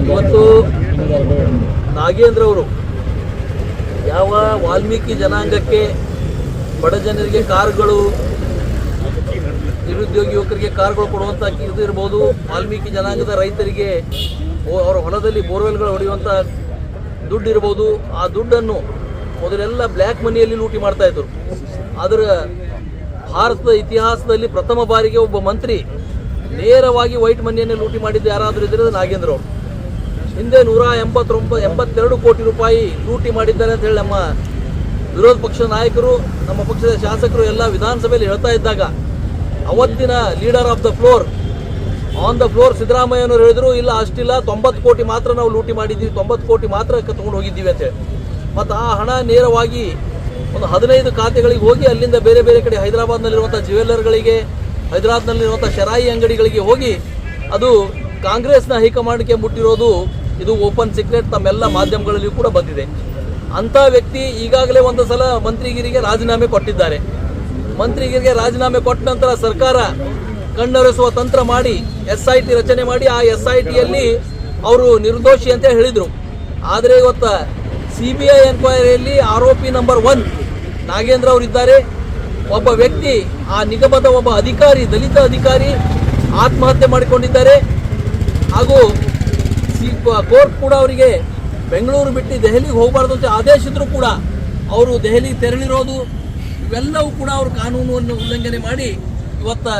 ಇವತ್ತು ನಾಗೇಂದ್ರ ಅವರು ಯಾವ ವಾಲ್ಮೀಕಿ ಜನಾಂಗಕ್ಕೆ, ಬಡ ಜನರಿಗೆ ಕಾರುಗಳು, ನಿರುದ್ಯೋಗಿ ಯುವಕರಿಗೆ ಕಾರುಗಳು ಕೊಡುವಂಥ ಇದು ಇರ್ಬೋದು, ವಾಲ್ಮೀಕಿ ಜನಾಂಗದ ರೈತರಿಗೆ ಅವರ ಹೊಲದಲ್ಲಿ ಬೋರ್ವೆಲ್ಗಳು ಹೊಡೆಯುವಂಥ ದುಡ್ಡು ಇರ್ಬೋದು. ಆ ದುಡ್ಡನ್ನು ಮೊದಲೆಲ್ಲ ಬ್ಲ್ಯಾಕ್ ಮನಿಯಲ್ಲಿ ಲೂಟಿ ಮಾಡ್ತಾ ಇದ್ರು. ಅದರ ಭಾರತದ ಇತಿಹಾಸದಲ್ಲಿ ಪ್ರಥಮ ಬಾರಿಗೆ ಒಬ್ಬ ಮಂತ್ರಿ ನೇರವಾಗಿ ವೈಟ್ ಮನಿಯನ್ನು ಲೂಟಿ ಮಾಡಿದ್ದು ಯಾರಾದರೂ ಇದ್ದರೆ ನಾಗೇಂದ್ರ ಅವರು. ಹಿಂದೆ 182 ಕೋಟಿ ರೂಪಾಯಿ ಲೂಟಿ ಮಾಡಿದ್ದಾರೆ ಅಂತ ಹೇಳಿ ನಮ್ಮ ವಿರೋಧ ಪಕ್ಷದ ನಾಯಕರು, ನಮ್ಮ ಪಕ್ಷದ ಶಾಸಕರು ಎಲ್ಲ ವಿಧಾನಸಭೆಯಲ್ಲಿ ಹೇಳ್ತಾ ಇದ್ದಾಗ ಅವತ್ತಿನ leader of the floor, on the floor ಸಿದ್ದರಾಮಯ್ಯನವರು ಹೇಳಿದ್ರು, ಇಲ್ಲ ಅಷ್ಟಿಲ್ಲ, 90 ಕೋಟಿ ಮಾತ್ರ ನಾವು ಲೂಟಿ ಮಾಡಿದ್ದೀವಿ, 90 ಕೋಟಿ ಮಾತ್ರ ತಗೊಂಡು ಹೋಗಿದ್ದೀವಿ ಅಂತೇಳಿ. ಮತ್ತು ಆ ಹಣ ನೇರವಾಗಿ ಒಂದು 15 ಖಾತೆಗಳಿಗೆ ಹೋಗಿ ಅಲ್ಲಿಂದ ಬೇರೆ ಬೇರೆ ಕಡೆ ಹೈದರಾಬಾದ್ನಲ್ಲಿರುವಂಥ ಜ್ಯುವೆಲ್ಲರ್ಗಳಿಗೆ, ಹೈದರಾಬಾದ್ನಲ್ಲಿರುವಂಥ ಶರಾಯಿ ಅಂಗಡಿಗಳಿಗೆ ಹೋಗಿ ಅದು ಕಾಂಗ್ರೆಸ್ನ ಹೈಕಮಾಂಡ್ಗೆ ಮುಟ್ಟಿರೋದು ಇದು ಓಪನ್ ಸೀಕ್ರೆಟ್, ತಮ್ಮೆಲ್ಲ ಮಾಧ್ಯಮಗಳಲ್ಲಿಯೂ ಕೂಡ ಬಂದಿದೆ. ಅಂಥ ವ್ಯಕ್ತಿ ಈಗಾಗಲೇ ಒಂದು ಸಲ ಮಂತ್ರಿಗಿರಿಗೆ ರಾಜೀನಾಮೆ ಕೊಟ್ಟಿದ್ದಾರೆ. ಮಂತ್ರಿಗಿರಿಗೆ ರಾಜೀನಾಮೆ ಕೊಟ್ಟ ನಂತರ ಸರ್ಕಾರ ಕಣ್ಣೊರೆಸುವ ತಂತ್ರ ಮಾಡಿ SIT ರಚನೆ ಮಾಡಿ ಆ SITಯಲ್ಲಿ ಅವರು ನಿರ್ದೋಷಿ ಅಂತ ಹೇಳಿದರು. ಆದರೆ ಇವತ್ತು CBI ಎನ್ಕ್ವೈರಿಯಲ್ಲಿ ಆರೋಪಿ ನಂಬರ್ 1 ನಾಗೇಂದ್ರ ಅವರಿದ್ದಾರೆ. ಒಬ್ಬ ವ್ಯಕ್ತಿ, ಆ ನಿಗಮದ ಒಬ್ಬ ಅಧಿಕಾರಿ, ದಲಿತ ಅಧಿಕಾರಿ ಆತ್ಮಹತ್ಯೆ ಮಾಡಿಕೊಂಡಿದ್ದಾರೆ. ಹಾಗೂ ಕೋರ್ಟ್ ಕೂಡ ಅವರಿಗೆ ಬೆಂಗಳೂರು ಬಿಟ್ಟು ದೆಹಲಿಗೆ ಹೋಗಬಾರ್ದು ಅಂತ ಆದೇಶಿದ್ರು ಕೂಡ ಅವರು ದೆಹಲಿ ತೆರಳಿರೋದು, ಇವೆಲ್ಲವೂ ಕೂಡ ಅವರು ಕಾನೂನನ್ನು ಉಲ್ಲಂಘನೆ ಮಾಡಿ ಇವತ್ತು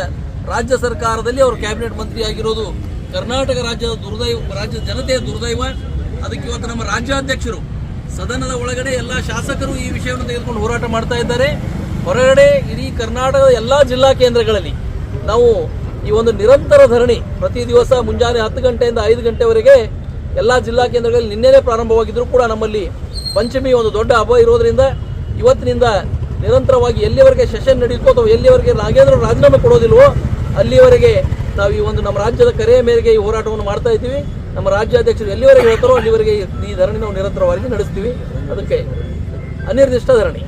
ರಾಜ್ಯ ಸರ್ಕಾರದಲ್ಲಿ ಅವರು ಕ್ಯಾಬಿನೆಟ್ ಮಂತ್ರಿ ಆಗಿರೋದು ಕರ್ನಾಟಕ ರಾಜ್ಯದ ಜನತೆಯ ದುರ್ದೈವ. ಅದಕ್ಕೆ ಇವತ್ತು ನಮ್ಮ ರಾಜ್ಯಾಧ್ಯಕ್ಷರು ಸದನದ ಒಳಗಡೆ ಎಲ್ಲ ಶಾಸಕರು ಈ ವಿಷಯವನ್ನು ತೆಗೆದುಕೊಂಡು ಹೋರಾಟ ಮಾಡ್ತಾ ಇದ್ದಾರೆ. ಹೊರಗಡೆ ಇಡೀ ಕರ್ನಾಟಕದ ಎಲ್ಲ ಜಿಲ್ಲಾ ಕೇಂದ್ರಗಳಲ್ಲಿ ನಾವು ಈ ಒಂದು ನಿರಂತರ ಧರಣಿ ಪ್ರತಿ ದಿವಸ ಮುಂಜಾನೆ 10 ಗಂಟೆಯಿಂದ 5 ಗಂಟೆವರೆಗೆ ಎಲ್ಲ ಜಿಲ್ಲಾ ಕೇಂದ್ರಗಳಲ್ಲಿ ನಿನ್ನೆನೇ ಪ್ರಾರಂಭವಾಗಿದ್ದರೂ ಕೂಡ ನಮ್ಮಲ್ಲಿ ಪಂಚಮಿ ಒಂದು ದೊಡ್ಡ ಹಬ್ಬ ಇರೋದ್ರಿಂದ ಇವತ್ತಿನಿಂದ ನಿರಂತರವಾಗಿ ಎಲ್ಲಿವರೆಗೆ ಸೆಷನ್ ನಡೆಯುತ್ತೋ ಅಥವಾ ಎಲ್ಲಿವರೆಗೆ ನಾಗೇಂದ್ರ ರಾಜೀನಾಮೆ ಕೊಡೋದಿಲ್ವೋ ಅಲ್ಲಿವರೆಗೆ ನಾವು ಈ ಒಂದು ನಮ್ಮ ರಾಜ್ಯದ ಕರೆಯ ಮೇರೆಗೆ ಈ ಹೋರಾಟವನ್ನು ಮಾಡ್ತಾ ಇದ್ದೀವಿ. ನಮ್ಮ ರಾಜ್ಯಾಧ್ಯಕ್ಷರು ಎಲ್ಲಿವರೆಗೆ ಹೇಳ್ತಾರೋ ಅಲ್ಲಿವರೆಗೆ ಈ ಧರಣಿ ನಾವು ನಿರಂತರವಾಗಿ ನಡೆಸ್ತೀವಿ. ಅದಕ್ಕೆ ಅನಿರ್ದಿಷ್ಟ ಧರಣಿ.